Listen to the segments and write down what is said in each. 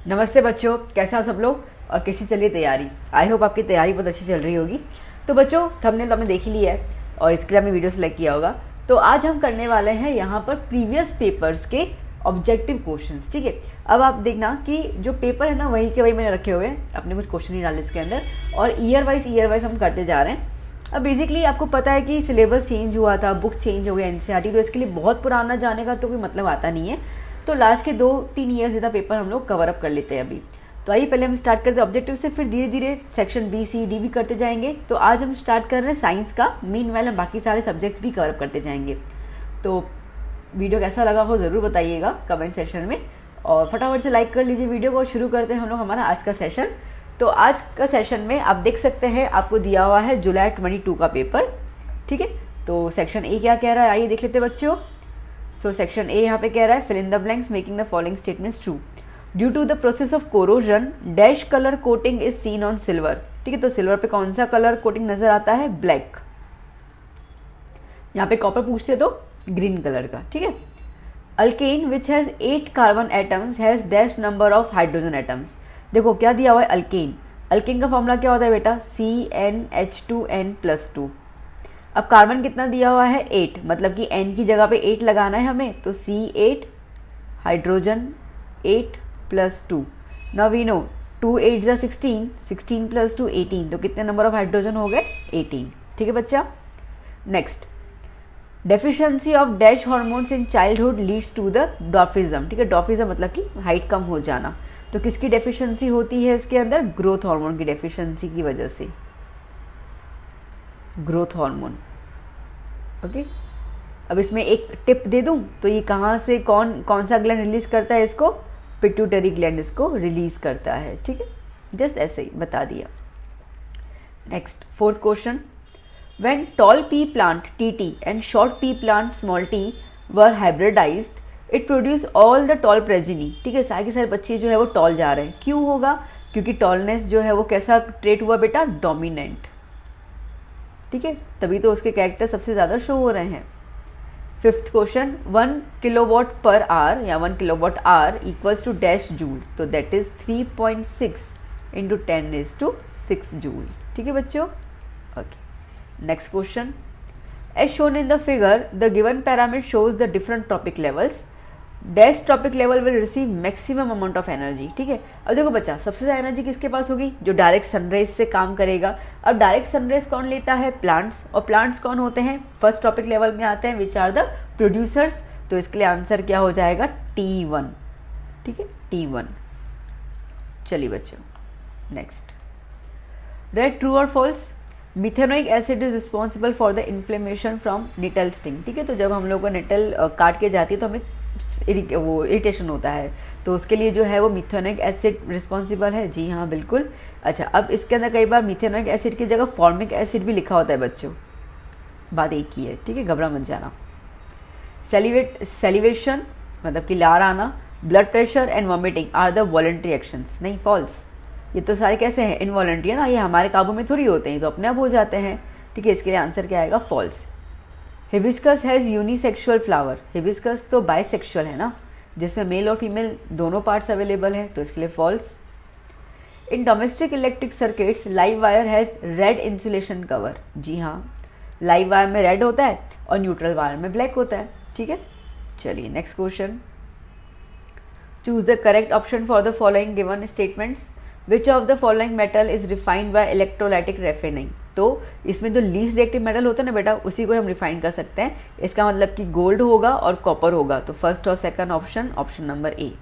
नमस्ते बच्चों, कैसे हो सब लोग और कैसी चल रही है तैयारी। आई होप आपकी तैयारी बहुत अच्छी चल रही होगी। तो बच्चों, थंबनेल आपने देख ही लिया है और इसके लिए आपने वीडियो सेलेक्ट किया होगा। तो आज हम करने वाले हैं यहाँ पर प्रीवियस पेपर्स के ऑब्जेक्टिव क्वेश्चंस। ठीक है, अब आप देखना कि जो पेपर है ना वही के वही मैंने रखे हुए हैं, अपने कुछ क्वेश्चन नहीं डाले इसके अंदर और ईयर वाइज हम करते जा रहे हैं। अब बेसिकली आपको पता है कि सिलेबस चेंज हुआ था, बुक्स चेंज हो गए एनसीईआरटी, तो इसके लिए बहुत पुराना जाने का तो कोई मतलब आता नहीं है। तो लास्ट के 2-3 ईयर्स जितना पेपर हम लोग कवर अप कर लेते हैं अभी। तो आइए पहले हम स्टार्ट करते हैं ऑब्जेक्टिव से, फिर धीरे धीरे सेक्शन बी सी डी भी करते जाएंगे। तो आज हम स्टार्ट कर रहे हैं साइंस का, मीनवाइल हम बाकी सारे सब्जेक्ट्स भी कवर अप करते जाएंगे। तो वीडियो कैसा लगा हो ज़रूर बताइएगा कमेंट सेक्शन में और फटाफट से लाइक कर लीजिए वीडियो को। शुरू करते हैं हम लोग हमारा आज का सेशन। तो आज का सेशन में आप देख सकते हैं आपको दिया हुआ है जुलाई 22 का पेपर। ठीक है, तो सेक्शन ए क्या कह रहा है आइए देख लेते हैं बच्चों। सो सेक्शन ए यहाँ पे कह रहा है fill in the blanks making the following statements true. Due to the process of corrosion dash colour coating is seen on silver. ठीक है, तो सिल्वर पे कौन सा कलर कोटिंग नजर आता है? ब्लैक। यहाँ पे कॉपर पूछते तो ग्रीन कलर का। ठीक है, alkane which has 8 carbon atoms has dash number of hydrogen atoms. देखो क्या दिया हुआ है अल्केन। अल्केन का फॉर्मूला क्या होता है बेटा? CnH2n+2। अब कार्बन कितना दिया हुआ है? 8, मतलब कि n की जगह पे 8 लगाना है हमें, तो C8 hydrogen 8+2। Now we know 2 8 जा 16, 16+2 18, तो कितने नंबर ऑफ हाइड्रोजन हो गए? 18। ठीक है बच्चा, next deficiency of dash hormones in childhood leads to the dwarfism. ठीक है, डॉर्फिज्म मतलब कि हाइट कम हो जाना। तो किसकी डेफिशिएंसी होती है इसके अंदर? ग्रोथ हार्मोन की डेफिशिएंसी की वजह से, ग्रोथ हार्मोन। ओके, अब इसमें एक टिप दे दूं तो ये कहाँ से कौन सा ग्लैंड रिलीज करता है इसको? पिट्यूटरी ग्लैंड इसको रिलीज करता है। ठीक है, जस्ट ऐसे ही बता दिया। Next fourth question, when tall pea plant TT and short pea plant small t were hybridized it produce all the tall progeny. ठीक है, सारे के सारे बच्चे जो है वो टॉल जा रहे हैं। क्यों होगा? क्योंकि टॉलनेस जो है वो कैसा ट्रेट हुआ बेटा? डोमिनेंट। ठीक है, तभी तो उसके कैरेक्टर सबसे ज़्यादा शो हो रहे हैं। Fifth question, 1 kilowatt per hour या 1 kilowatt hour equals to dash joule, तो दैट इज 3.6 इंटू 10⁶ जूल। ठीक है बच्चों, okay. Next question, as shown in the figure the given parameter shows the different trophic levels, dash trophic level will receive maximum amount of energy. ठीक है, अब देखो बच्चा, सबसे ज़्यादा एनर्जी किसके पास होगी? जो डायरेक्ट सनराइज से काम करेगा। अब डायरेक्ट सनराइज कौन लेता है? प्लांट्स। और प्लांट्स कौन होते हैं? फर्स्ट ट्रॉपिक लेवल में आते हैं, विच आर द प्रोड्यूसर्स। तो इसके लिए आंसर क्या हो जाएगा? T1। ठीक है, T1। चलिए बच्चों, नेक्स्ट, रेड ट्रू और false. Methanoic acid is responsible for the inflammation from nettle sting. ठीक है, तो जब हम लोग को निटल काट के जाती है तो हमें वो इरिटेशन होता है, तो उसके लिए जो है वो मिथेनोइक एसिड रिस्पॉन्सिबल है। जी हाँ, बिल्कुल। अच्छा, अब इसके अंदर कई बार मिथेनोइक एसिड की जगह फॉर्मिक एसिड भी लिखा होता है बच्चों, बात एक ही है। ठीक है, घबरा मत जाना। सेलिवेशन मतलब कि लार आना, blood pressure and vomiting are the voluntary actions. नहीं, फॉल्स। ये तो सारे कैसे हैं? इनवॉलंटरी है ना, ये हमारे काबू में थोड़ी होते हैं, तो अपने आप हो जाते हैं। ठीक है, इसके लिए आंसर क्या आएगा? False. Hibiscus has unisexual flower. Hibiscus तो बाइसेक्सुअल है ना, जिसमें मेल और फीमेल दोनों पार्ट्स अवेलेबल हैं, तो इसके लिए false. In domestic electric circuits live wire has red insulation cover. जी हाँ, लाइव वायर में रेड होता है और न्यूट्रल वायर में ब्लैक होता है। ठीक है, चलिए next question, choose the correct option for the following given statements. Which of the following metal is refined by electrolytic refining. तो इसमें जो लीस्ट रिएक्टिव मेटल होता है ना बेटा, उसी को हम रिफाइन कर सकते हैं। इसका मतलब कि गोल्ड होगा और कॉपर होगा, तो फर्स्ट और second option, option number A.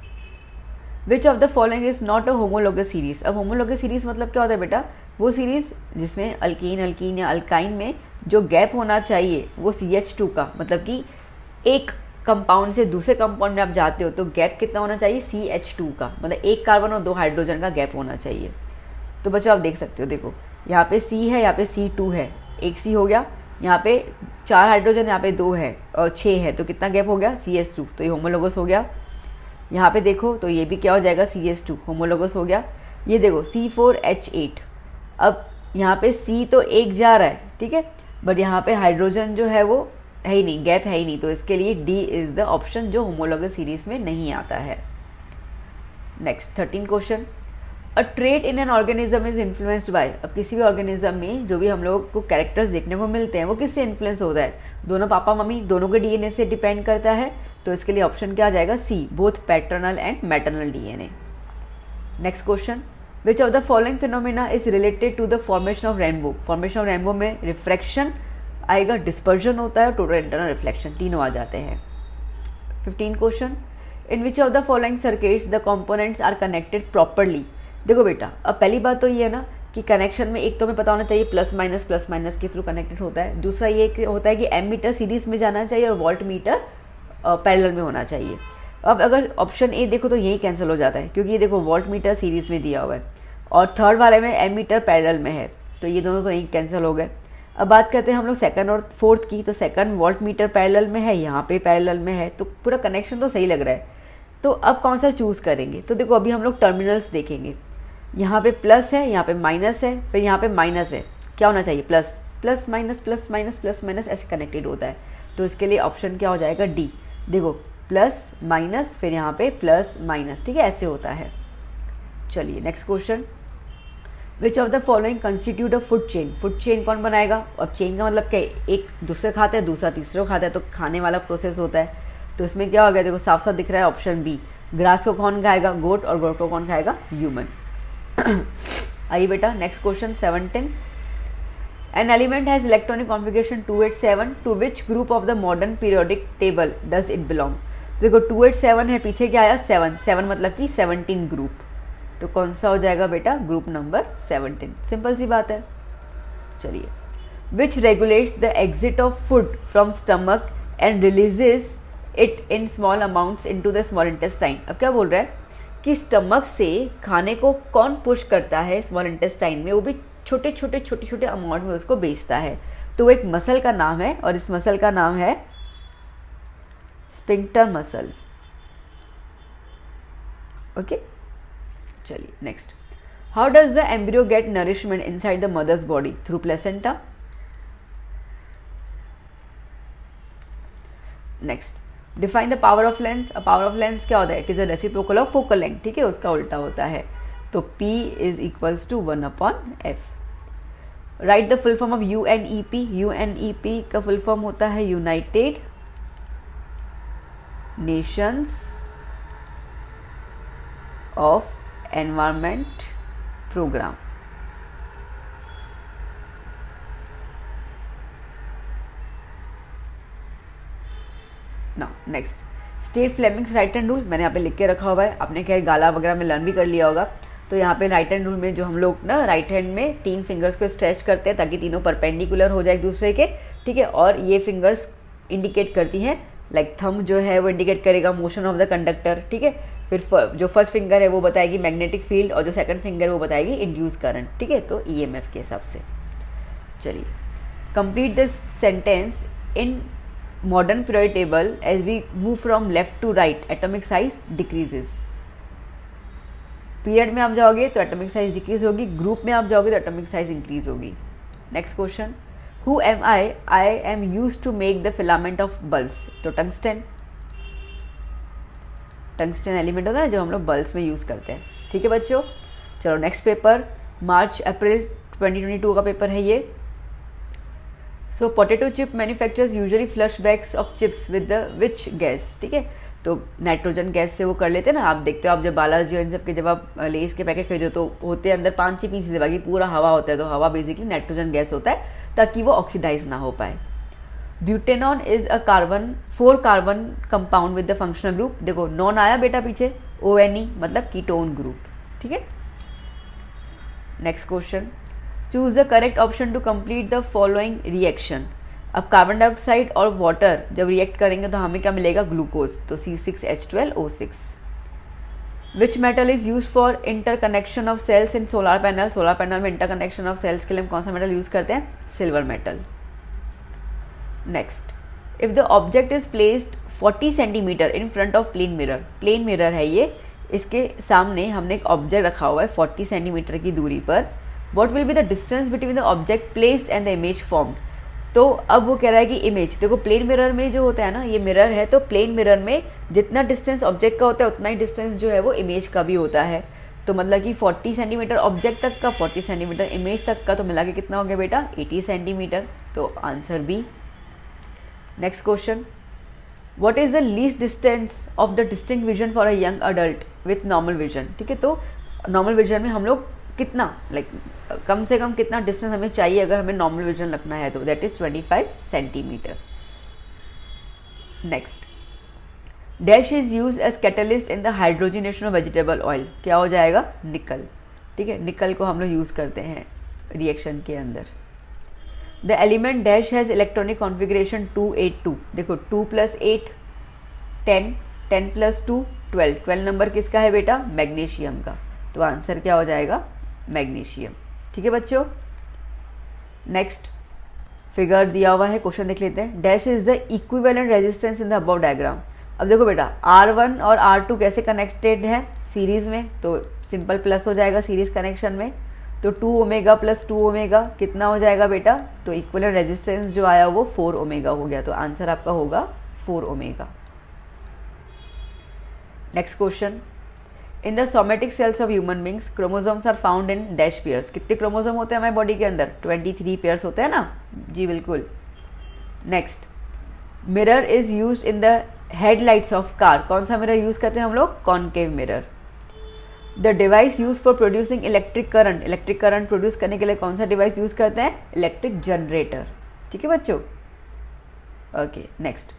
Which of the following is not a homologous series. अब होमोलोगस सीरीज मतलब क्या होता है बेटा? वो सीरीज जिसमें अल्कीन या अल्काइन में जो गैप होना चाहिए वो CH2 का, मतलब कि एक कंपाउंड से दूसरे कंपाउंड में आप जाते हो तो गैप कितना होना चाहिए? CH2 का, मतलब एक कार्बन और 2 हाइड्रोजन का गैप होना चाहिए। तो बच्चों आप देख सकते हो, देखो यहाँ पे C है, यहाँ पे C2 है, एक C हो गया, यहाँ पे 4 हाइड्रोजन, यहाँ पे 2 है और 6 है, तो कितना गैप हो गया? CH2, तो ये होमोलोगस हो गया। यहाँ पे देखो तो ये भी क्या हो जाएगा? CH2 होमोलोगस हो गया। ये देखो C4H8, अब यहाँ पे C तो एक जा रहा है, ठीक है, बट यहाँ पे हाइड्रोजन जो है वो है ही नहीं, गैप है ही नहीं, तो इसके लिए D इज द ऑप्शन जो होमोलोगस सीरीज में नहीं आता है। Next 13 question, a trait in an organism is influenced by. अब किसी भी ऑर्गेनिज्म में जो भी हम लोग को कैरेक्टर्स देखने को मिलते हैं वो किससे इन्फ्लुएंस होता है? दोनों पापा मम्मी दोनों के डीएनए से डिपेंड करता है। तो इसके लिए ऑप्शन क्या आ जाएगा? C, both paternal and maternal DNA. Next question, which of the following phenomena is related to the formation of rainbow. Formation of rainbow में रिफ्रैक्शन आएगा, डिस्पर्जन होता है और टोटल इंटरनल रिफ्लेक्शन, तीनों आ जाते हैं। 15 question, in which of the following circuits the components are connected properly. देखो बेटा, अब पहली बात तो ये है ना कि कनेक्शन में एक तो हमें पता होना चाहिए प्लस माइनस के थ्रू कनेक्टेड होता है। दूसरा ये होता है कि एमीटर सीरीज में जाना चाहिए और वोल्ट मीटर पैरेलल में होना चाहिए। अब अगर ऑप्शन ए देखो तो यही कैंसिल हो जाता है, क्योंकि ये देखो वोल्ट मीटर सीरीज में दिया हुआ है और थर्ड वाले में एमीटर पैरेलल में है, तो ये दोनों तो यही कैंसिल हो गए। अब बात करते हैं हम लोग सेकंड और फोर्थ की, तो सेकंड वोल्ट मीटर पैरेलल में है, यहाँ पे पैरेलल में है, तो पूरा कनेक्शन तो सही लग रहा है। तो अब कौन सा चूज़ करेंगे? तो देखो अभी हम लोग टर्मिनल्स देखेंगे, यहाँ पे प्लस है, यहाँ पे माइनस है, फिर यहाँ पे माइनस है, क्या होना चाहिए? Plus plus minus plus minus plus minus ऐसे कनेक्टेड होता है। तो इसके लिए ऑप्शन क्या हो जाएगा? डी। देखो प्लस माइनस फिर यहाँ पे प्लस माइनस, ठीक है, ऐसे होता है। चलिए next question, which of the following constitute a food chain. Food chain कौन बनाएगा? अब चेन का मतलब क्या है? एक दूसरे खाता है, दूसरा तीसरे को खाता है, तो खाने वाला प्रोसेस होता है। तो इसमें क्या हो गया? देखो साफ साफ दिख रहा है ऑप्शन बी, ग्रास को कौन खाएगा? गोट, और गोट को कौन खाएगा? ह्यूमन। आइए बेटा next question 17, an element has electronic configuration 287, to which group of the modern periodic table does it belong. देखो 287 है, पीछे क्या आया? 7, 7 मतलब कि 17 ग्रुप, तो कौन सा हो जाएगा बेटा? Group number 17। सिंपल सी बात है। चलिए, which regulates the exit of food from stomach and releases it in small amounts into the small intestine. अब क्या बोल रहा है कि स्टमक से खाने को कौन पुश करता है स्मॉल इंटेस्टाइन में, वो भी छोटे छोटे अमाउंट में उसको बेचता है। तो वो एक मसल का नाम है और इस मसल का नाम है स्फिंक्टर मसल। ओके, चलिए next, how does the embryo get nourishment inside the mother's body? Through placenta. Next, define the power of lens. Power of lens क्या होता है? It is a reciprocal of focal length, ठीक है, उसका उल्टा होता है। तो P is equals to 1/f। Write the full form of UNEP। UNEP का फुल फॉर्म होता है United Nations of environment programme. Now next, state Fleming's right hand rule. मैंने यहाँ पे लिख के रखा हुआ है, आपने खैर गाला वगैरह में लर्न भी कर लिया होगा। तो यहाँ पे राइट हैंड रूल में जो हम लोग ना राइट हैंड में 3 फिंगर्स को स्ट्रेच करते हैं ताकि तीनों परपेंडिकुलर हो जाए एक दूसरे के, ठीक है, और ये फिंगर्स इंडिकेट करती हैं, लाइक थंब जो है वो इंडिकेट करेगा मोशन ऑफ द कंडक्टर, ठीक है, फिर जो फर्स्ट फिंगर है वो बताएगी मैग्नेटिक फील्ड और जो सेकंड फिंगर वो बताएगी इंड्यूस करंट, ठीक है, तो EMF के हिसाब से। चलिए, complete this sentence in modern periodic table as we move from left to right atomic size decreases. Period में आप जाओगे तो एटॉमिक साइज डिक्रीज होगी, ग्रुप में आप जाओगे तो एटॉमिक साइज इंक्रीज होगी। Next question, who am I am use to make the filament of bulbs. तो टंगस्टन, टंगस्टन एलिमेंट होता है जो हम लोग बल्ब्स में यूज़ करते हैं, ठीक है बच्चों। चलो नेक्स्ट पेपर, मार्च अप्रैल 2022 का पेपर है ये। So potato chip manufacturers usually flush bags of chips with the which gas, ठीक है, तो नाइट्रोजन गैस से वो कर लेते हैं ना। आप देखते हो, आप जब बालाजी और इन सब के जब आप लेस के पैकेट खरीदो तो होते हैं अंदर 5-6 पीसेस, बाकी पूरा हवा होता है, तो हवा बेसिकली नाइट्रोजन गैस होता है ताकि वो ऑक्सीडाइज ना हो पाए। Butanone is a 4 carbon compound with the functional group. देखो नॉन आया बेटा पीछे, ONE मतलब कीटोन ग्रुप, ठीक है। Next question, choose the correct option to complete the following reaction. अब कार्बन डाइऑक्साइड और वाटर जब रिएक्ट करेंगे तो हमें क्या मिलेगा? ग्लूकोज, तो C6H12O6। Which metal is use for interconnection of cells in solar panel. Solar panel में इंटरकनेक्शन ऑफ सेल्स के लिए हम कौन सा मेटल यूज करते हैं? Silver metal. Next, if the object is placed 40 centimetre in front of plane mirror. Plane mirror है ये, इसके सामने हमने एक ऑब्जेक्ट रखा हुआ है 40 सेंटीमीटर की दूरी पर। What will be the distance between the object placed and the image formed. तो अब वो कह रहा है कि इमेज, देखो प्लेन मिरर में जो होता है ना, ये मिरर है, तो प्लेन मिरर में जितना डिस्टेंस ऑब्जेक्ट का होता है उतना ही डिस्टेंस जो है वो इमेज का भी होता है। तो मतलब कि 40 सेंटीमीटर ऑब्जेक्ट तक का, 40 सेंटीमीटर इमेज तक का, तो मिला के कितना हो गया बेटा 80 सेंटीमीटर। तो answer B. Next question, what is the least distance of the distinct vision for a young adult with normal vision. ठीक है, तो नॉर्मल विजन में हम लोग कितना कम से कम कितना डिस्टेंस हमें चाहिए अगर हमें नॉर्मल विजन रखना है, तो that is 25 centimetre. Next, dash is use as catalyst in the hydrogenation of vegetable oil. क्या हो जाएगा, निकल। ठीक है, निकल को हम लोग यूज करते हैं रिएक्शन के अंदर। The element dash has electronic configuration 282। देखो 2 + 8 10, 10 + 2 12, 12 नंबर किसका है बेटा, मैग्नीशियम का। तो आंसर क्या हो जाएगा, मैग्नीशियम। ठीक है बच्चों, नेक्स्ट फिगर दिया हुआ है, क्वेश्चन देख लेते हैं। Dash is the equivalent resistance in the above diagram. अब देखो बेटा R1 और R2 कैसे कनेक्टेड है सीरीज में, तो सिंपल प्लस हो जाएगा सीरीज कनेक्शन में। तो 2 ओमेगा + 2 ओमेगा कितना हो जाएगा बेटा, तो इक्विवेलेंट रेजिस्टेंस जो आया वो 4 ओमेगा हो गया। तो आंसर आपका होगा 4 omega. Next question, in the somatic cells of human beings chromosomes are found in dash pairs. कितने क्रोमोसोम होते हैं हमारे बॉडी के अंदर, 23 पेयर्स होते हैं ना, जी बिल्कुल। Next, mirror is used in the headlights of car. कौन सा मिरर यूज करते हैं हम लोग, concave mirror. The device use for producing electric current. Electric current produce करने के लिए कौन सा डिवाइस यूज करते हैं, इलेक्ट्रिक जनरेटर। ठीक है बच्चों, okay. Next,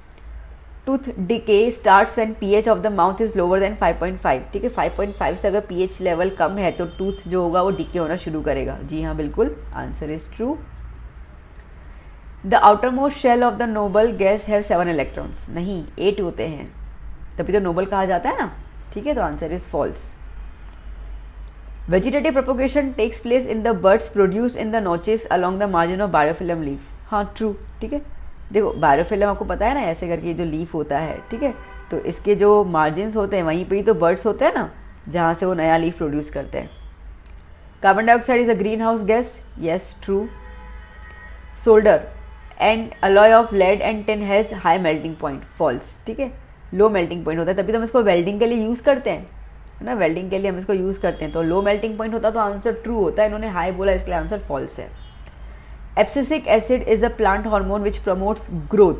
tooth decay starts when pH of the mouth is lower than 5.5। ठीक है, 5.5 से अगर पीएच लेवल कम है तो टूथ जो होगा वो डिके होना शुरू करेगा। जी हाँ बिल्कुल, answer is true. The outermost shell of the noble gas have 7 electrons. नहीं, 8 होते हैं, तभी तो नोबल कहा जाता है ना। ठीक है, तो answer is false. Vegetative propagation takes place in the buds produced in the notches along the margin of biofilm leaf. हाँ ट्रू। ठीक है, देखो बायोफिल्म आपको पता है ना, ऐसे करके जो लीफ होता है, ठीक है, तो इसके जो मार्जिन्स होते हैं वहीं पे ही तो बर्ड्स होते हैं ना, जहाँ से वो नया लीफ प्रोड्यूस करते हैं। Carbon dioxide is a greenhouse gas. Yes true. Solder and alloy of lead and tin has high melting point. False. ठीक है, लो मेल्टिंग पॉइंट होता है, तभी तो हम इसको वेल्डिंग के लिए यूज़ करते हैं, है ना, वेल्डिंग के लिए हम इसको यूज़ करते हैं। तो लो मेल्टिंग पॉइंट होता तो आंसर ट्रू होता है, इन्होंने हाई बोला इसके लिए आंसर फॉल्स है। Abscisic acid is a plant hormone which promotes growth.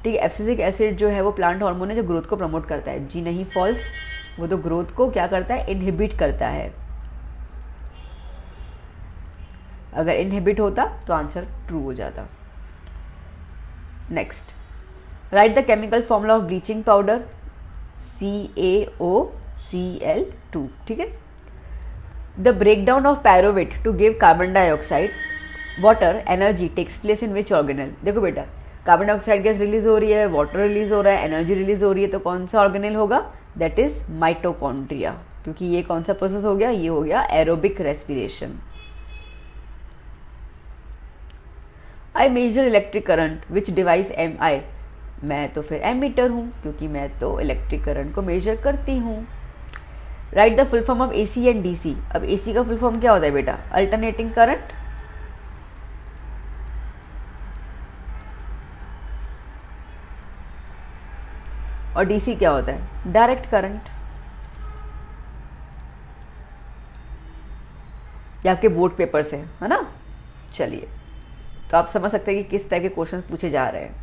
ठीक है, एब्सिसिक एसिड जो है वो प्लांट हार्मोन है जो ग्रोथ को प्रमोट करता है। जी नहीं, फॉल्स, वो तो ग्रोथ को क्या करता है, इनहिबिट करता है। अगर इनहिबिट होता तो आंसर ट्रू हो जाता। Next, write the chemical formula of bleaching powder. CaOCl2। ठीक है, the breakdown of pyruvate to give carbon dioxide water energy takes place in which organelle. देखो बेटा, कार्बन डाइऑक्साइड गैस रिलीज हो रही है, वाटर रिलीज हो रहा है, एनर्जी रिलीज हो रही है, तो कौन सा ऑर्गेनल होगा, दैट इज माइटोकॉन्ड्रिया, क्योंकि ये कौन सा प्रोसेस हो गया, ये हो गया aerobic respiration. I measure electric current which device am I. मैं तो फिर एमीटर हूँ, क्योंकि मैं तो इलेक्ट्रिक करंट को मेजर करती हूँ। Right the full form of AC and DC। अब AC का फुल फॉर्म क्या होता है बेटा, अल्टरनेटिंग करंट। और DC क्या होता है, डायरेक्ट करंट। ये आपके बोर्ड पेपर से है ना। चलिए, तो आप समझ सकते हैं कि किस टाइप के क्वेश्चन पूछे जा रहे हैं।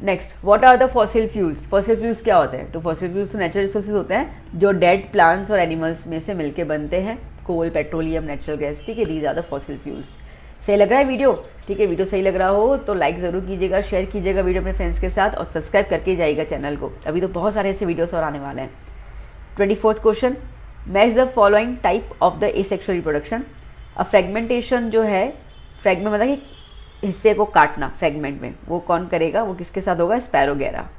Next, what are the fossil fuels. Fossil fuels क्या होते हैं, तो फॉसिल फ्यूल्स तो नेचुरल रिसोर्सेज होते हैं जो डेड प्लांट्स और एनिमल्स में से मिलके बनते हैं। Coal, petroleum, natural gas. ठीक है, these are the fossil fuels. सही लग रहा है वीडियो। ठीक है, वीडियो सही लग रहा हो तो लाइक ज़रूर कीजिएगा, शेयर कीजिएगा वीडियो अपने फ्रेंड्स के साथ, और सब्सक्राइब करके जाइएगा चैनल को। अभी तो बहुत सारे ऐसे वीडियोस और आने वाले हैं। 24th question, match the following type of the asexual reproduction. अब फ्रेगमेंटेशन जो है, फ्रेगमेंट मतलब कि हिस्से को काटना फ्रेगमेंट में, वो कौन करेगा, वो किसके साथ होगा, स्पैरोगेरा।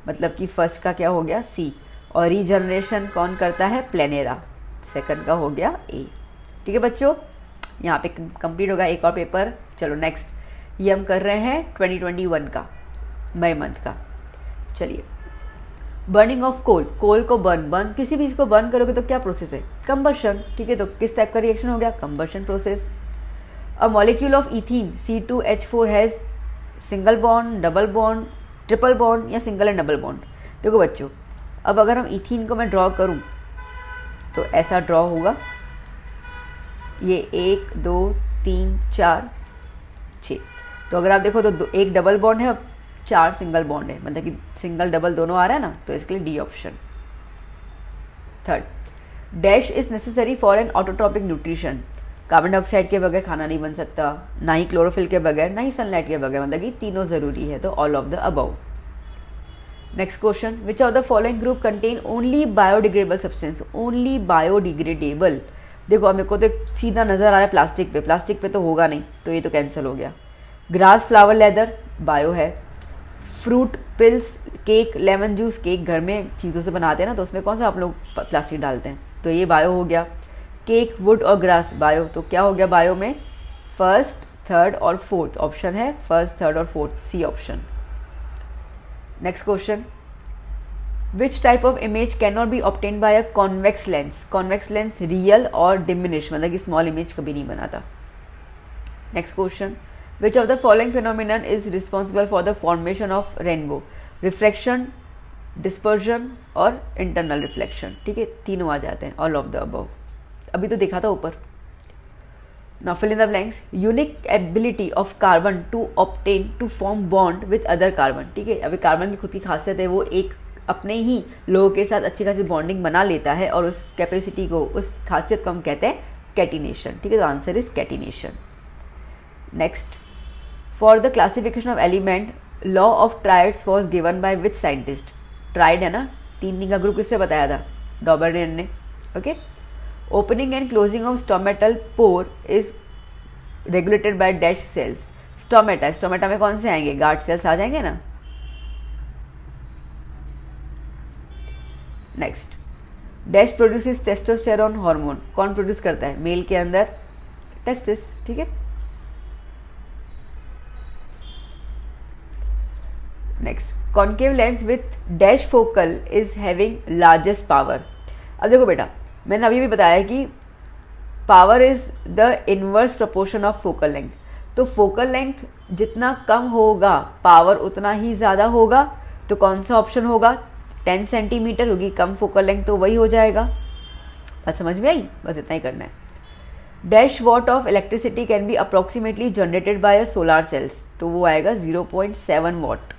मतलब कि फर्स्ट का क्या हो गया, C। और रीजनरेशन कौन करता है, प्लेनेरा। सेकंड का हो गया A। ठीक है बच्चों, यहाँ पे कंप्लीट होगा एक और पेपर। चलो नेक्स्ट, ये हम कर रहे हैं 2021 का, मई मंथ का। चलिए, बर्निंग ऑफ कोल। कोल को बर्न किसी भी चीज़ को बर्न करोगे तो क्या प्रोसेस है, कंबशन। ठीक है, तो किस टाइप का रिएक्शन हो गया, combustion process. A molecule of ethene C2H4 has single bond, double bond, triple bond या सिंगल एंड डबल बॉन्ड। देखो बच्चों, अब अगर हम इथीन को मैं ड्रॉ करूं तो ऐसा ड्रॉ होगा, ये 1 2 3 4 6। तो अगर आप देखो तो एक डबल बॉन्ड है और 4 सिंगल बॉन्ड है, मतलब कि सिंगल डबल दोनों आ रहा है ना, तो इसके लिए D option. Third, dash is necessary for an autotrophic nutrition. Carbon dioxide के बगैर खाना नहीं बन सकता, ना ही क्लोरोफिल के बगैर, ना ही सनलाइट के बगैर, मतलब कि तीनों ज़रूरी है, तो all of the above. Next question, which of the following group contain only biodegradable substance. Only biodegradable, देखो अब मेरे को तो सीधा नज़र आ रहा है प्लास्टिक पे तो होगा नहीं, तो ये तो कैंसिल हो गया। ग्रास, फ्लावर, लेदर बायो है। Fruit, pills, cake, lemon juice, cake घर में चीज़ों से बनाते हैं ना, तो उसमें कौन सा आप लोग प्लास्टिक डालते हैं, तो ये बायो हो गया। केक, वुड और ग्रास बायो, तो क्या हो गया बायो में, फर्स्ट, थर्ड और फोर्थ ऑप्शन है, फर्स्ट, थर्ड और fourth, C option. Next question, which type of image can not be obtain by a convex lens. Convex lens real और डिमिनिश, मतलब कि स्मॉल इमेज कभी नहीं बनाता। Next question, which of the following phenomenon is responsible for the formation of rainbow. Refraction, dispersion और internal reflection, ठीक है, तीनों आ जाते हैं, ऑल ऑफ द अबव। अभी तो देखा था ऊपर। Now fill in the blanks. Unique ability of carbon to obtain to form bond with other carbon, ठीक है, अभी कार्बन की खुद की खासियत है, वो एक अपने ही लोगों के साथ अच्छी खासी बॉन्डिंग बना लेता है, और उस कैपेसिटी को, उस खासियत को हम कहते हैं कैटिनेशन, ठीक है, तो answer is catenation. Next, for the classification of element law of triads was given by which scientist. Tried है ना, तीन का ग्रुप किससे बताया था, डॉबरनेन ने। Okay, opening and closing of stomatal pore is regulated by dash cells. Stomata में कौन से आएंगे, गार्ड सेल्स आ जाएंगे ना। Next, dash produces testosterone hormone, कौन प्रोड्यूस करता है, मेल के अंदर टेस्टिस, ठीक है। Next, concave lens with dash focal is having largest power. अब देखो बेटा, मैंने अभी भी बताया कि power is the inverse proportion of focal length, तो फोकल लेंथ जितना कम होगा पावर उतना ही ज़्यादा होगा, तो कौन सा ऑप्शन होगा, 10 सेंटीमीटर होगी कम फोकल लेंथ, तो वही हो जाएगा। बात समझ में आई, बस इतना ही करना है। Dash watt of electricity can be approximately generated by a solar cells, तो वो आएगा 0.7 वॉट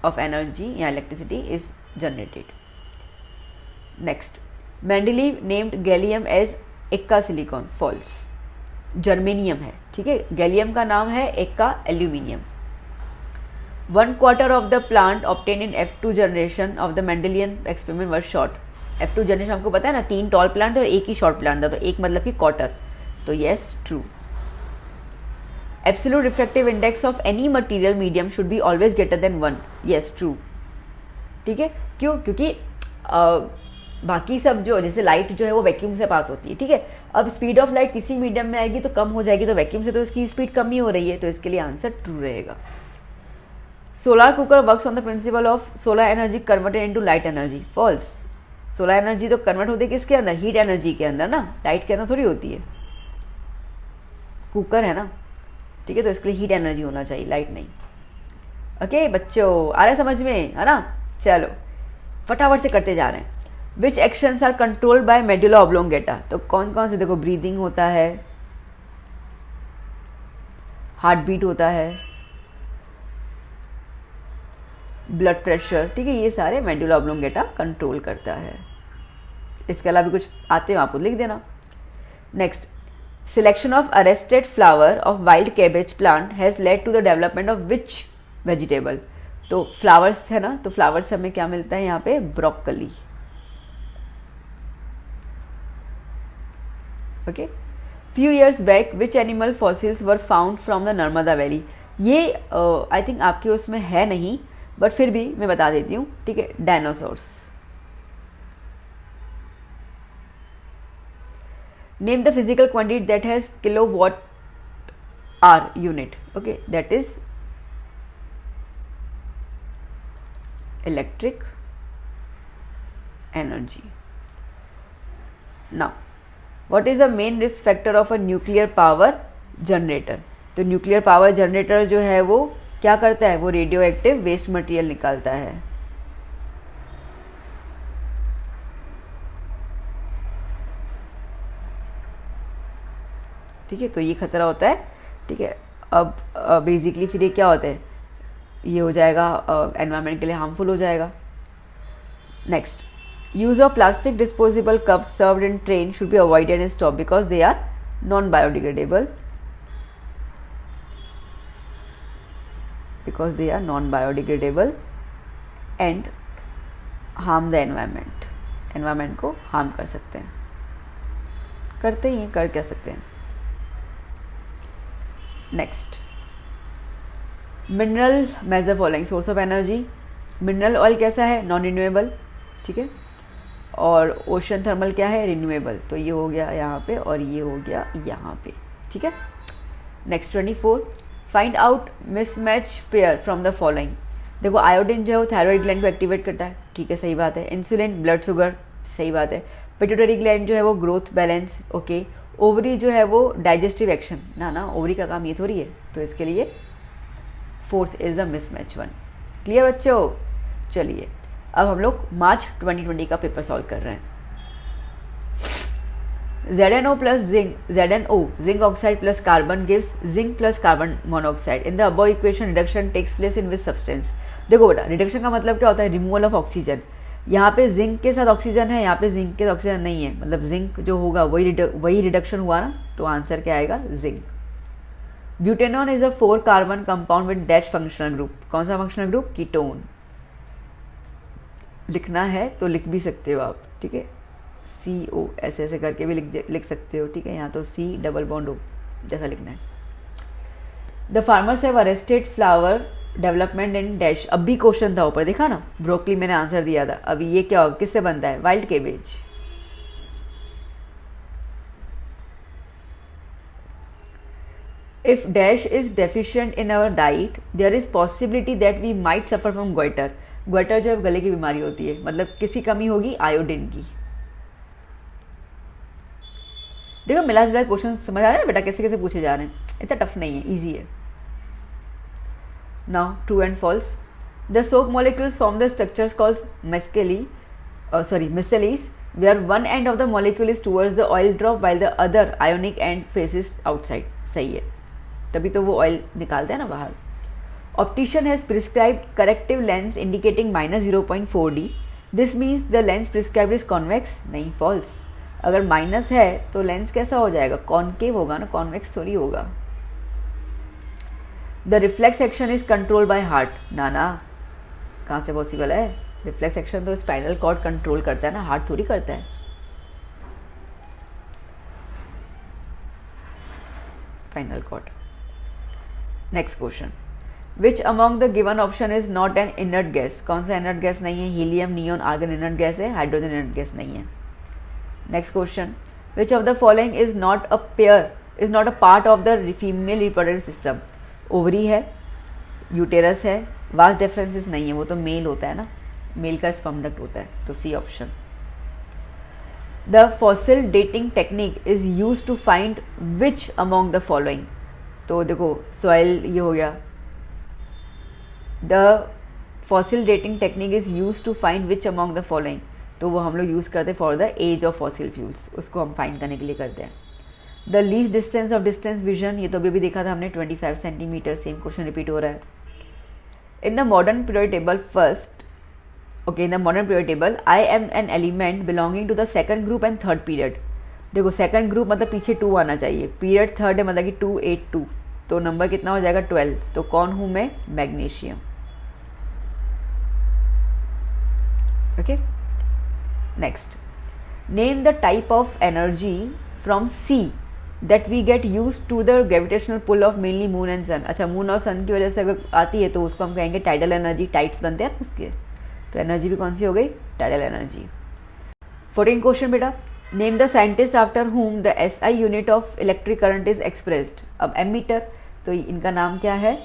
ऑफ एनर्जी या electricity is generated. Next, Mendeleev named gallium as eka silicon, false, germanium है, ठीक है, गैलियम का नाम है eka aluminium. 1/4 of the plant obtain in F2 generation of the Mendelian experiment were short. F2 generation आपको पता है ना, 3 टॉल प्लांट और एक ही शॉर्ट प्लांट था, तो एक मतलब कि क्वार्टर, तो yes true. Absolute refractive index of any material medium should be always greater than 1, yes true, ठीक है। क्यों, क्योंकि बाकी सब जो जैसे लाइट जो है वो वैक्यूम से पास होती है, ठीक है, अब स्पीड ऑफ लाइट किसी मीडियम में आएगी तो कम हो जाएगी, तो वैक्यूम से तो इसकी स्पीड कम ही हो रही है, तो इसके लिए आंसर ट्रू रहेगा। Solar cooker works on the principle of solar energy converted into light energy, false. Solar energy तो कन्वर्ट होती है किसके अंदर, हीट एनर्जी के अंदर ना, लाइट के अंदर थोड़ी होती है, कुकर है ना, ठीक है, तो इसके लिए हीट एनर्जी होना चाहिए, लाइट नहीं। ओके बच्चों, आ रहा है समझ में, है ना, चलो फटाफट से करते जा रहे हैं। Which actions are controlled by medulla oblongata, तो कौन कौन से, देखो ब्रीदिंग होता है, हार्ट बीट होता है, ब्लड प्रेशर, ठीक है, ये सारे मेडुला ऑब्लोंगेटा कंट्रोल करता है। इसके अलावा भी कुछ आते हैं आपको लिख देना। Next, selection of arrested flower of wild cabbage plant has led to the development of which vegetable, तो फ्लावर्स है ना, तो फ्लावर्स हमें क्या मिलता है यहाँ पे, broccoli. Okay, few years back which animal fossils were found from the Narmada valley, ये आई थिंक आपके उसमें है नहीं, बट फिर भी मैं बता देती हूँ, ठीक है, dinosaurs. Name the physical quantity that has kilowatt hour unit, okay, that is electric energy. Now what is the main risk factor of a nuclear power generator. तो न्यूक्लियर पावर जनरेटर जो है वो क्या करता है, वो रेडियो एक्टिव वेस्ट मटेरियल निकालता है। ठीक है, तो ये खतरा होता है। ठीक है, अब बेसिकली फिर ये क्या होता है, ये हो जाएगा एनवायरनमेंट के लिए हार्मफुल हो जाएगा। Next, use of plastic disposable cups served in train should be avoided and stop because they are non biodegradable, because they are non biodegradable and harm the environment, environment को harm कर सकते हैं, करते ही हैं, कर क्या सकते हैं। Next, mineral major following source of energy. Mineral oil कैसा है, नॉन रिन्यूएबल, ठीक है, और ओशन थर्मल क्या है, रिन्यूएबल। तो ये हो गया यहाँ पे और ये हो गया यहाँ पे, ठीक है। Next 24, find out mismatch pair from the following. देखो आयोडीन जो है वो थायराइड ग्लैंड को एक्टिवेट करता है, ठीक है, सही बात है। इंसुलिन ब्लड शुगर, सही बात है। पिट्यूटरी ग्लैंड जो है वो ग्रोथ बैलेंस, ओके। ओवरी जो है वो डाइजेस्टिव एक्शन, ना ओवरी का काम ये थोड़ी है, तो इसके लिए fourth is a mismatch one. Clear बच्चों? चलिए अब हम लोग मार्च 2020 का पेपर सॉल्व कर रहे हैं। ZnO plus zinc, ZnO zinc oxide plus carbon gives zinc plus carbon monoxide. In the above equation reduction takes place in which substance. देखो बेटा, रिडक्शन का मतलब क्या होता है, रिमूवल ऑफ ऑक्सीजन। यहाँ पे जिंक के साथ ऑक्सीजन है, यहाँ पे जिंक के साथ ऑक्सीजन नहीं है, मतलब जिंक जो होगा वही रिडक्शन हुआ ना, तो आंसर क्या आएगा, zinc. Butanone is a 4 carbon compound with dash functional group. कौन सा फंक्शनल ग्रुप, कीटोन। लिखना है तो लिख भी सकते हो आप, ठीक है, CO ऐसे ऐसे करके भी लिख सकते हो, ठीक है। यहाँ तो C डबल बॉन्ड O जैसा लिखना है। The farmers have arrested flower development in dash. अब भी क्वेश्चन था ऊपर, देखा ना, ब्रोकली मैंने आंसर दिया था। अभी ये क्या होगा, किससे बनता है, wild cabbage. If dash is deficient in our diet, there is possibility that we might suffer from goiter. Goitre जो है गले की बीमारी होती है, मतलब किसी कमी होगी आयोडीन की। देखो मिला जुला क्वेश्चन समझ आ रहा है बेटा, कैसे कैसे पूछे जा रहे हैं, इतना टफ नहीं है, इजी है। Now true and false. The soap molecules form the structures called micelles where one end of the molecule is towards the oil drop while the other ionic end faces outside। सही है, तभी तो वो oil निकालते हैं ना बाहर। Optician has prescribed corrective lens indicating -0.4D। This means the lens prescribed is convex. नहीं, फॉल्स। अगर माइनस है तो लेंस कैसा हो जाएगा, कॉनकेव होगा ना, कॉन्वेक्स थोड़ी होगा। The reflex action is control by heart. ना, कहाँ से पॉसिबल है, रिफ्लेक्स एक्शन तो स्पाइनल कॉर्ड कंट्रोल करता है ना, हार्ट थोड़ी करता है। Spinal cord. Next question, which among the given option is not an inert gas. कौन सा इनर्ट गैस नहीं है, helium, neon, argon inert gas है, हाइड्रोजन इनर्ट गैस नहीं है। Next question, which of the following is not a pair, is not a part of the female reproductive system. Ovary है, uterus है, वास differences नहीं है, वो तो मेल होता है ना, मेल का स्पर्म डक्ट होता है, तो C option. The fossil dating technique is use to find which among the following. तो देखो सॉइल ये हो गया। The fossil dating technique is use to find which among the following, तो वो हम लोग यूज़ करते हैं for the age of fossil fuels, उसको हम फाइंड करने के लिए करते हैं। The least distance of distance vision, ये तो अभी भी देखा था हमने, 25 सेंटीमीटर। सेम क्वेश्चन रिपीट हो रहा है। In the modern period table first, in the modern period table, I am an element belonging to the second group and third period। देखो सेकंड ग्रुप मतलब पीछे 2 आना चाहिए, पीरियड थर्ड है मतलब कि 2, 8, 2, तो नंबर कितना हो जाएगा 12। तो कौन हूँ मैं, magnesium. Okay, next, name the type of energy from sea that we get due to the gravitational pull of mainly moon and sun. अच्छा, मून और सन की वजह से अगर आती है तो उसको हम कहेंगे टाइडल एनर्जी, टाइड्स बनते हैं उसके, तो एनर्जी भी कौन सी हो गई, टाइडल एनर्जी। 14 क्वेश्चन बेटा, name the scientist after whom the SI unit of electric current is expressed. अब एमीटर, तो इनका नाम क्या है,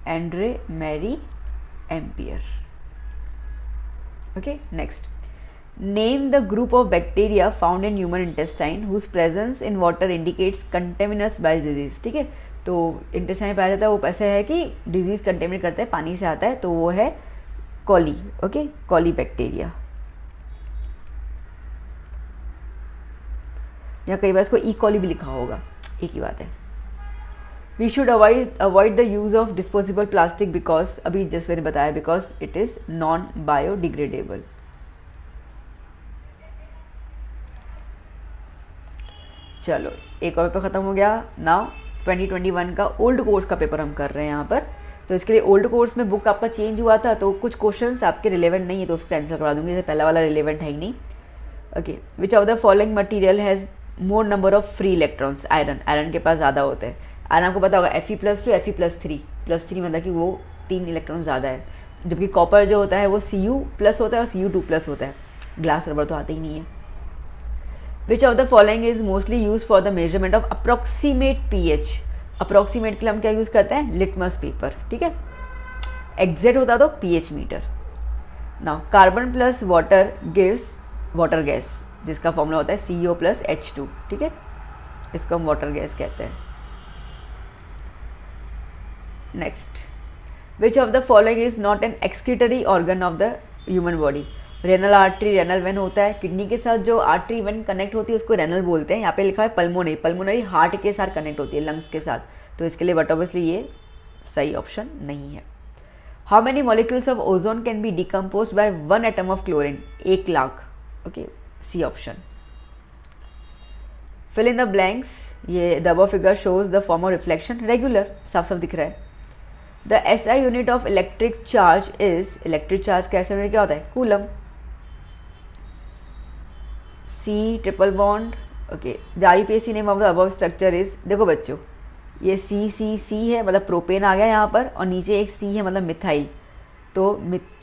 Andre Marie Ampere. Okay, next, name the group of bacteria found in human intestine whose presence in water indicates contaminants by disease. ठीक है, तो intestine में पाया जाता है, वो ऐसा है कि डिजीज कंटेमिनेट करता है, पानी से आता है, तो वो है कॉली। ओके, कॉली बैक्टीरिया, या कई बार इसको ई कॉली भी लिखा होगा, एक ही बात है। We should avoid the use of disposable plastic because, अभी जैसे मैंने बताया, because it is non biodegradable. चलो, एक और पेपर खत्म हो गया। नाउ 2021 का ओल्ड कोर्स का पेपर हम कर रहे हैं यहाँ पर। तो इसके लिए ओल्ड कोर्स में बुक आपका चेंज हुआ था, तो कुछ क्वेश्चंस आपके रिलेवेंट नहीं है, तो उसको कैंसिल करवा दूंगी, जैसे पहला वाला रिलेवेंट है ही नहीं। Okay, which of the following material has more number of free electrons? Iron, iron के पास ज़्यादा होते हैं। आयरन आपको पता होगा Fe+2 Fe+3 मतलब कि वो 3 इलेक्ट्रॉन ज़्यादा है, जबकि कॉपर जो होता है वो Cu+ होता है और Cu2+ होता है। ग्लास रबर तो आते ही नहीं है। Which of the following is mostly use for the measurement of approximate pH? Approximate के लिए हम क्या यूज़ करते हैं? Litmus paper. ठीक है, एग्जैक्ट होता तो pH meter. Now carbon plus water gives water gas, जिसका फॉर्मूला होता है CO+H2। ठीक है, इसको हम वाटर गैस कहते हैं। Next, which of the following is not N excretory organ of the human body? Renal artery, renal vein होता है, किडनी के साथ जो आर्टरी वेन कनेक्ट होती है उसको रेनल बोलते हैं। यहाँ पे लिखा है पल्मोनरी, पल्मोनरी हार्ट के साथ कनेक्ट होती है, लंग्स के साथ, तो इसके लिए बट ऑब्वियसली ये सही ऑप्शन नहीं है। How many molecules of ozone can be decompose by 1 atom of chlorine? 1 lakh. Okay, C option. Fill in the blanks, ये the above figure shows the form of reflection, regular, साफ साफ दिख रहा है। The SI unit of electric charge is, electric charge का SI unit क्या होता है? Coulomb. C triple bond. Okay, the IUPAC name of the above structure is, देखो बच्चों ये C है, मतलब प्रोपेन आ गया यहाँ पर, और नीचे एक C है मतलब मिथाइल, तो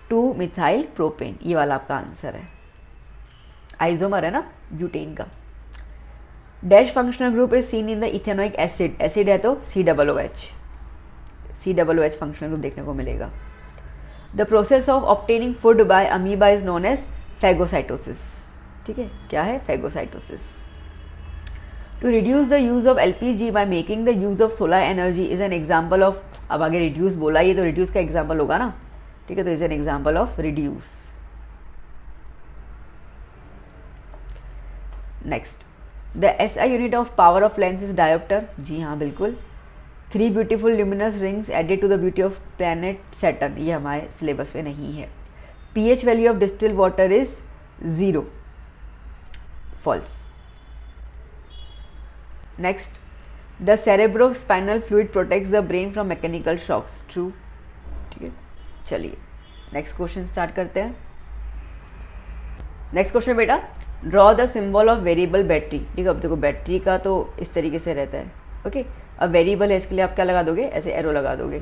2 मिथाइल प्रोपेन, ये वाला आपका आंसर है। आइसोमर है ना ब्यूटेन का। Dash functional group is seen in the ethanoic acid, acid है तो COOH फंक्शनल ग्रुप देखने को मिलेगा। The process of obtaining food by amoeba is known as phagocytosis. ठीक है, क्या है? Phagocytosis. To reduce the use of LPG by making the use of solar energy is an example of, अब आगे reduce बोला, ये तो रिड्यूस का एग्जाम्पल होगा ना। ठीक है, तो is an example of reduce. Next, the SI unit of power of lens is dioptre. जी हाँ, बिल्कुल। 3 beautiful luminous rings added to the beauty of planet Saturn, ये हमारे सिलेबस में नहीं है। pH value of distilled water is 0, false. Next, the cerebrospinal fluid protects the brain from mechanical shocks, true. ठीक है, चलिए नेक्स्ट क्वेश्चन स्टार्ट करते हैं। नेक्स्ट क्वेश्चन बेटा, draw the symbol of variable battery. ठीक है, अब देखो बैटरी का तो इस तरीके से रहता है। ओके, अब वेरिएबल है, इसके लिए आप क्या लगा दोगे? ऐसे एरो लगा दोगे।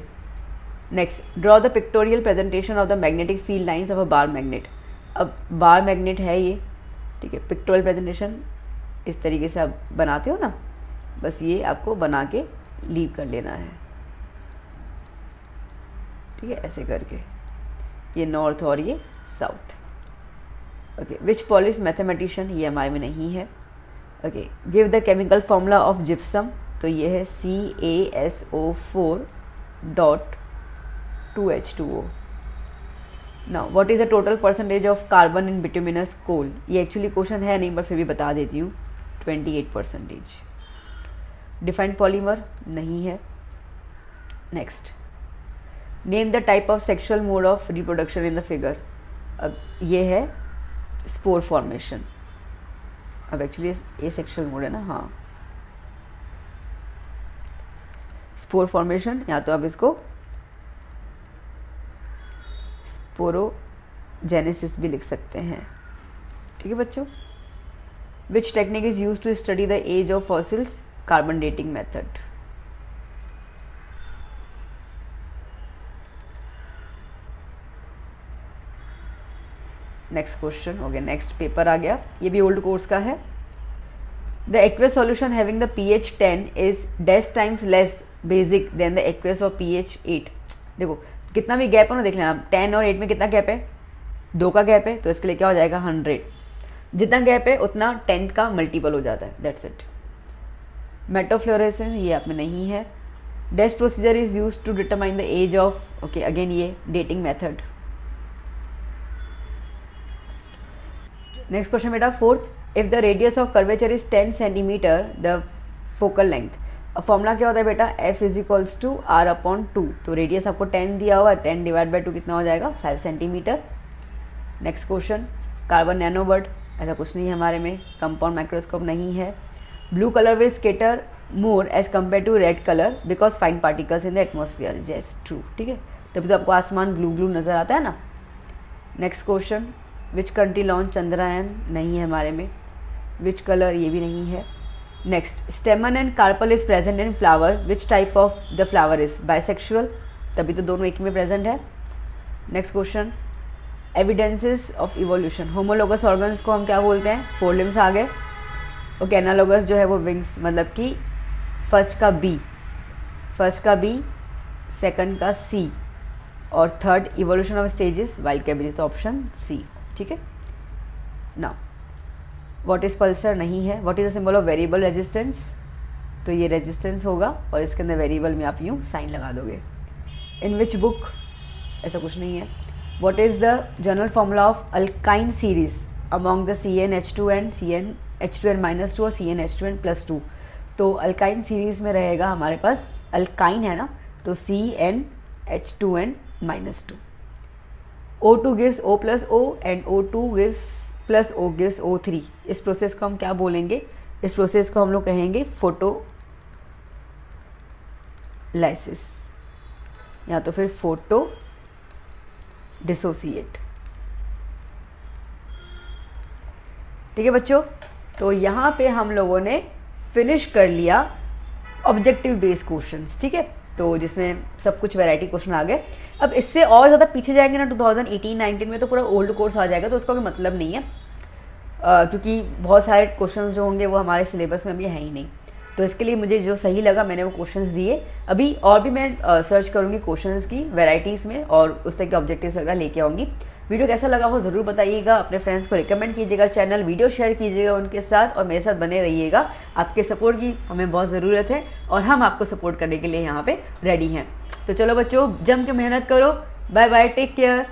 Next, draw the pictorial presentation of the magnetic field lines of a bar magnet. अब बार मैग्नेट है ये, ठीक है, पिक्टोरियल प्रेजेंटेशन इस तरीके से आप बनाते हो ना, बस ये आपको बना के लीव कर लेना है। ठीक है, ऐसे करके, ये नॉर्थ और ये south. Okay, which Polish mathematician, ये हमारे में नहीं है। Okay, give the chemical formula of gypsum, तो ये है CaSO4.2H2O। Now what is the total percentage of carbon in bituminous coal? ये एक्चुअली क्वेश्चन है नहीं, पर फिर भी बता देती हूँ, 28%। डिफाइंड पॉलीमर नहीं है। Next, name the type of sexual mode of reproduction in the figure. अब ये है स्पोर फॉर्मेशन, अब एक्चुअली ये सेक्सुअल मोड है ना, हाँ स्पोर फॉर्मेशन, या तो आप इसको स्पोरोजेनेसिस भी लिख सकते हैं। ठीक है बच्चों। Which technique is use to study the age of fossils? Carbon dating method. Next question हो गया, नेक्स्ट पेपर आ गया, ये भी ओल्ड कोर्स का है। The aqueous solution having the pH 10 is dash times less basic than the aqueous of pH 8। देखो कितना भी गैप हो ना, देख लेना, 10 और 8 में कितना गैप है? 2 का गैप है, तो इसके लिए क्या हो जाएगा 100। जितना गैप है उतना 10 का मल्टीपल हो जाता है, दैट्स इट। मेटोफ्लोरेसेंस ये आप में नहीं है। Dash procedure is use to determine the age of, okay again ये डेटिंग मेथड। नेक्स्ट क्वेश्चन बेटा fourth, if the radius of curvature is 10 centimetre the focal length, formula क्या होता है बेटा, f is equals to R upon 2। तो radius आपको 10 दिया हुआ, 10 डिवाइड बाई 2 कितना हो जाएगा, 5 सेंटीमीटर। नेक्स्ट क्वेश्चन, कार्बन नैनोबर्ड, ऐसा कुछ नहीं है हमारे में, कंपाउंड माइक्रोस्कोप नहीं है। Blue colour will scatter more as compare to red colour because fine particles in the atmosphere, yes true, ठीक है, तभी तो आपको आसमान ब्लू ब्लू नजर आता है ना। Next question, which country launch Chandrayaan, नहीं है हमारे में। विच कलर, ये भी नहीं है। Next, stamen and carpel is present in flower, which type of the flower is bisexual, तभी तो दोनों एक में प्रेजेंट है। Next question, evidences of evolution, homologous organs को हम क्या बोलते हैं, 4 लिम्स आ गए। ओके, एनालोगस जो है वो विंग्स, मतलब कि फर्स्ट का बी, सेकंड का सी, और थर्ड इवोल्यूशन ऑफ स्टेजेस वाइल्ड कैबिलिस, ऑप्शन सी, ठीक है। नाउ व्हाट इज पल्सर, नहीं है। What is the symbol of variable resistance, तो ये रेजिस्टेंस होगा और इसके अंदर वेरिएबल में आप यूँ साइन लगा दोगे। इन विच बुक, ऐसा कुछ नहीं है। What is the general formula of alkyne series among the CnH2n, CnH2n-2 और CnH2n+2, तो अल्काइन सीरीज में रहेगा हमारे पास, अल्काइन है ना, तो CnH2n-2। O2 gives O+O and O2 gives +O gives O3। इस प्रोसेस को हम क्या बोलेंगे, इस प्रोसेस को हम लोग कहेंगे फोटोलाइसिस या तो फिर फोटो डिसोसिएट, ठीक है बच्चों। तो यहाँ पे हम लोगों ने फिनिश कर लिया ऑब्जेक्टिव बेस्ड क्वेश्चंस, ठीक है, तो जिसमें सब कुछ वैरायटी क्वेश्चन आ गए। अब इससे और ज़्यादा पीछे जाएंगे ना 2018-19 में, तो पूरा ओल्ड कोर्स आ जाएगा, तो उसका कोई मतलब नहीं है, क्योंकि बहुत सारे क्वेश्चंस जो होंगे वो हमारे सिलेबस में अभी है ही नहीं। तो इसके लिए मुझे जो सही लगा मैंने वो क्वेश्चंस दिए। अभी और भी मैं सर्च करूँगी क्वेश्चंस की वैरायटीज़ में और उस तरह के ऑब्जेक्टिव्स वगैरह लेके आऊँगी। वीडियो कैसा लगा हो ज़रूर बताइएगा, अपने फ्रेंड्स को रिकमेंड कीजिएगा, चैनल वीडियो शेयर कीजिएगा उनके साथ, और मेरे साथ बने रहिएगा। आपके सपोर्ट की हमें बहुत ज़रूरत है और हम आपको सपोर्ट करने के लिए यहाँ पे रेडी हैं। तो चलो बच्चों, जम के मेहनत करो। Bye bye, take care.